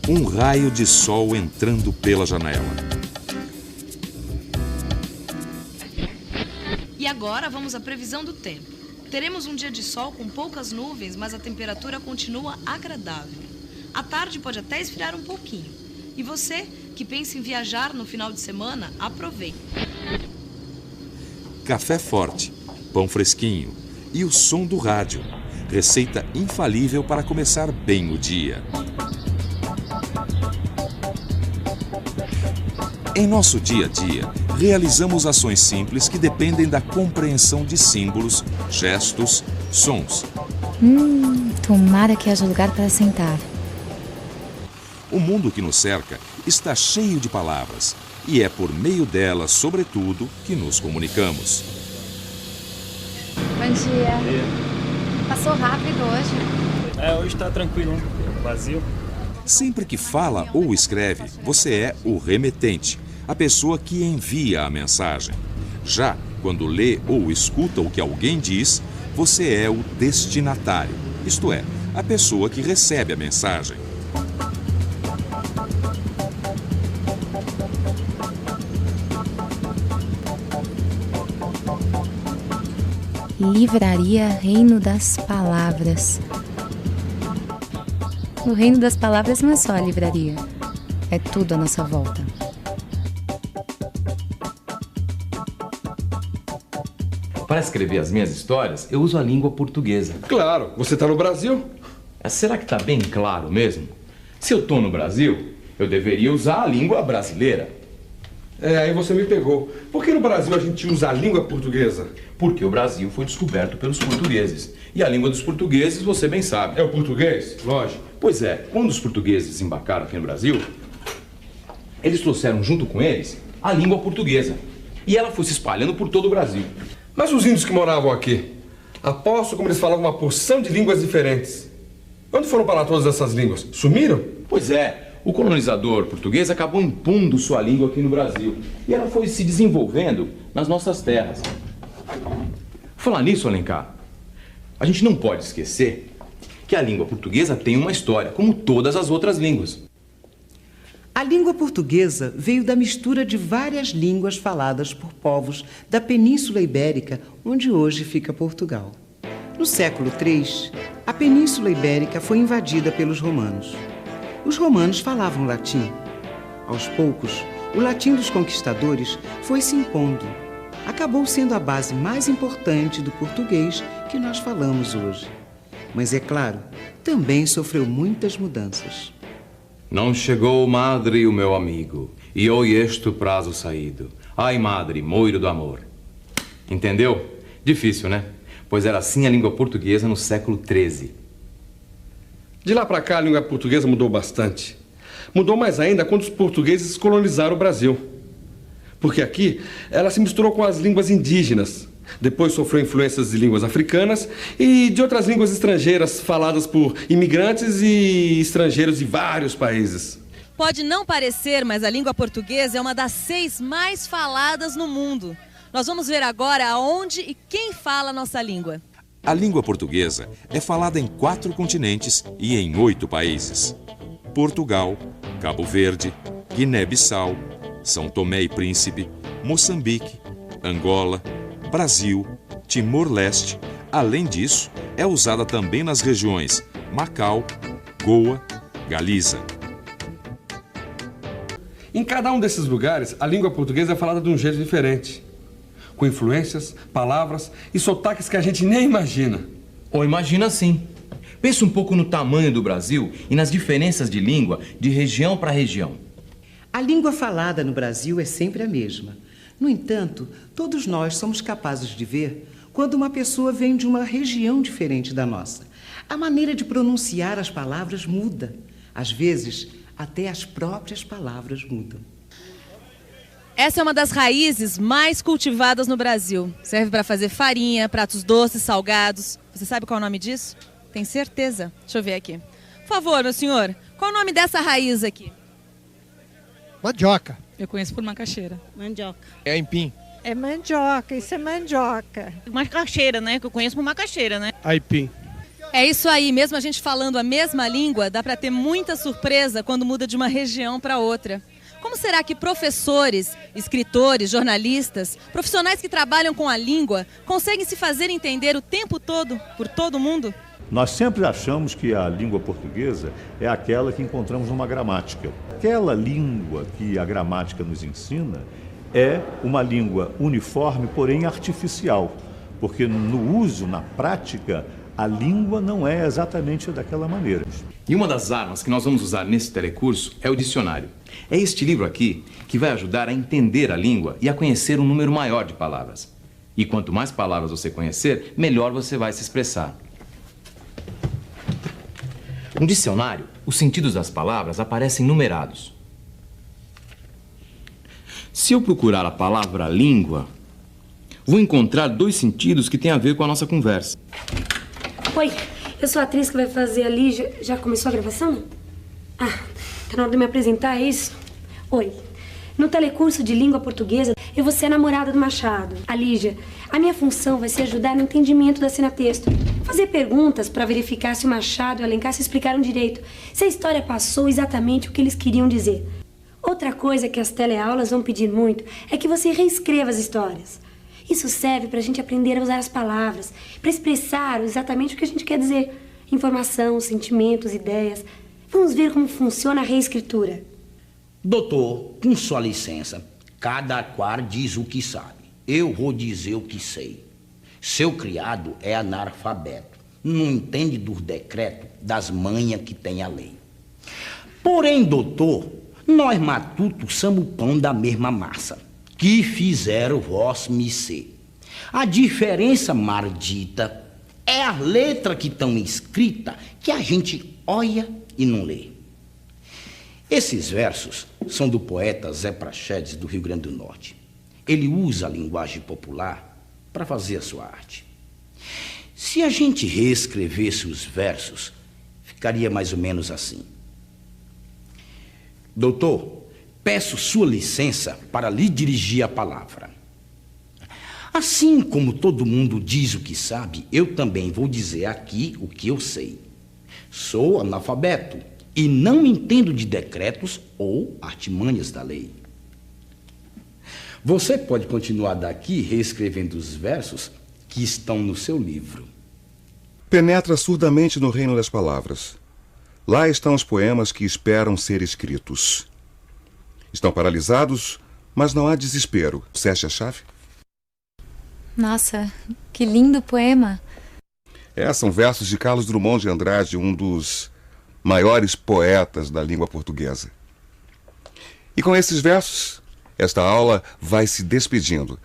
Um raio de sol entrando pela janela. E agora vamos à previsão do tempo. Teremos um dia de sol com poucas nuvens, mas a temperatura continua agradável. À tarde pode até esfriar um pouquinho. E você, que pensa em viajar no final de semana, aproveite. Café forte, pão fresquinho e o som do rádio. Receita infalível para começar bem o dia. Em nosso dia a dia, realizamos ações simples que dependem da compreensão de símbolos, gestos, sons. Tomara que haja lugar para sentar. O mundo que nos cerca está cheio de palavras e é por meio delas, sobretudo, que nos comunicamos. Bom dia. Passou rápido hoje. Hoje está tranquilo, vazio. Sempre que fala ou escreve, você é o remetente, a pessoa que envia a mensagem. Já quando lê ou escuta o que alguém diz, você é o destinatário, isto é, a pessoa que recebe a mensagem. Livraria Reino das Palavras. O Reino das Palavras não é só a livraria, é tudo à nossa volta. Para escrever as minhas histórias, eu uso a língua portuguesa. Claro, você está no Brasil? Será que está bem claro mesmo? Se eu estou no Brasil, eu deveria usar a língua brasileira. Aí você me pegou. Por que no Brasil a gente usa a língua portuguesa? Porque o Brasil foi descoberto pelos portugueses. E a língua dos portugueses, você bem sabe. É o português? Lógico. Pois é, quando os portugueses desembarcaram aqui no Brasil, eles trouxeram junto com eles a língua portuguesa. E ela foi se espalhando por todo o Brasil. Mas os índios que moravam aqui, aposto como eles falavam uma porção de línguas diferentes. Onde foram parar todas essas línguas? Sumiram? Pois é, o colonizador português acabou impondo sua língua aqui no Brasil. E ela foi se desenvolvendo nas nossas terras. Falar nisso, Alencar, a gente não pode esquecer que a língua portuguesa tem uma história, como todas as outras línguas. A língua portuguesa veio da mistura de várias línguas faladas por povos da Península Ibérica, onde hoje fica Portugal. No século III, a Península Ibérica foi invadida pelos romanos. Os romanos falavam latim. Aos poucos, o latim dos conquistadores foi se impondo. Acabou sendo a base mais importante do português que nós falamos hoje. Mas, é claro, também sofreu muitas mudanças. Não chegou, madre, o meu amigo, e hoje este prazo saído. Ai, madre, moiro do amor. Entendeu? Difícil, né? Pois era assim a língua portuguesa no século XIII. De lá para cá, a língua portuguesa mudou bastante. Mudou mais ainda quando os portugueses colonizaram o Brasil. Porque aqui ela se misturou com as línguas indígenas. Depois sofreu influências de línguas africanas e de outras línguas estrangeiras faladas por imigrantes e estrangeiros de vários países. Pode não parecer, mas a língua portuguesa é uma das 6 mais faladas no mundo. Nós vamos ver agora aonde e quem fala a nossa língua. A língua portuguesa é falada em 4 continentes e em 8 países. Portugal, Cabo Verde, Guiné-Bissau, São Tomé e Príncipe, Moçambique, Angola, Brasil, Timor-Leste. Além disso, é usada também nas regiões Macau, Goa, Galiza. Em cada um desses lugares, a língua portuguesa é falada de um jeito diferente, com influências, palavras e sotaques que a gente nem imagina. Ou imagina sim. Pensa um pouco no tamanho do Brasil e nas diferenças de língua de região para região. A língua falada no Brasil é sempre a mesma. No entanto, todos nós somos capazes de ver quando uma pessoa vem de uma região diferente da nossa. A maneira de pronunciar as palavras muda. Às vezes, até as próprias palavras mudam. Essa é uma das raízes mais cultivadas no Brasil. Serve para fazer farinha, pratos doces, salgados. Você sabe qual é o nome disso? Tem certeza? Deixa eu ver aqui. Por favor, meu senhor, qual é o nome dessa raiz aqui? Mandioca. Eu conheço por macaxeira. Mandioca. É aipim. É mandioca, isso é mandioca. Macaxeira, né? Que eu conheço por macaxeira, né? Aipim. É isso aí, mesmo a gente falando a mesma língua, dá para ter muita surpresa quando muda de uma região para outra. Como será que professores, escritores, jornalistas, profissionais que trabalham com a língua conseguem se fazer entender o tempo todo por todo mundo? Nós sempre achamos que a língua portuguesa é aquela que encontramos numa gramática. Aquela língua que a gramática nos ensina é uma língua uniforme, porém artificial, porque no uso, na prática, a língua não é exatamente daquela maneira. E uma das armas que nós vamos usar nesse telecurso é o dicionário. É este livro aqui que vai ajudar a entender a língua e a conhecer um número maior de palavras. E quanto mais palavras você conhecer, melhor você vai se expressar. No dicionário, os sentidos das palavras aparecem numerados. Se eu procurar a palavra língua, vou encontrar 2 sentidos que têm a ver com a nossa conversa. Oi, eu sou a atriz que vai fazer a Lígia. Já começou a gravação? Ah, tá na hora de me apresentar, é isso? Oi, no telecurso de língua portuguesa, eu vou ser a namorada do Machado, a Lígia. A minha função vai ser ajudar no entendimento da cena-texto. Fazer perguntas para verificar se o Machado e o Alencar se explicaram direito, se a história passou exatamente o que eles queriam dizer. Outra coisa que as teleaulas vão pedir muito é que você reescreva as histórias. Isso serve para a gente aprender a usar as palavras, para expressar exatamente o que a gente quer dizer. Informação, sentimentos, ideias. Vamos ver como funciona a reescritura. Doutor, com sua licença, cada qual diz o que sabe. Eu vou dizer o que sei. Seu criado é analfabeto, não entende dos decretos, das manhas que tem a lei. Porém, doutor, nós matutos somos o pão da mesma massa, que fizeram vós me ser. A diferença maldita é a letra que estão escrita que a gente olha e não lê. Esses versos são do poeta Zé Praxedes, do Rio Grande do Norte. Ele usa a linguagem popular para fazer a sua arte. Se a gente reescrevesse os versos, ficaria mais ou menos assim. Doutor, peço sua licença para lhe dirigir a palavra. Assim como todo mundo diz o que sabe, eu também vou dizer aqui o que eu sei. Sou analfabeto e não entendo de decretos ou artimanhas da lei. Você pode continuar daqui reescrevendo os versos que estão no seu livro. Penetra surdamente no reino das palavras. Lá estão os poemas que esperam ser escritos. Estão paralisados, mas não há desespero. Ceste a chave? Nossa, que lindo poema. São versos de Carlos Drummond de Andrade, um dos maiores poetas da língua portuguesa. E com esses versos, esta aula vai se despedindo.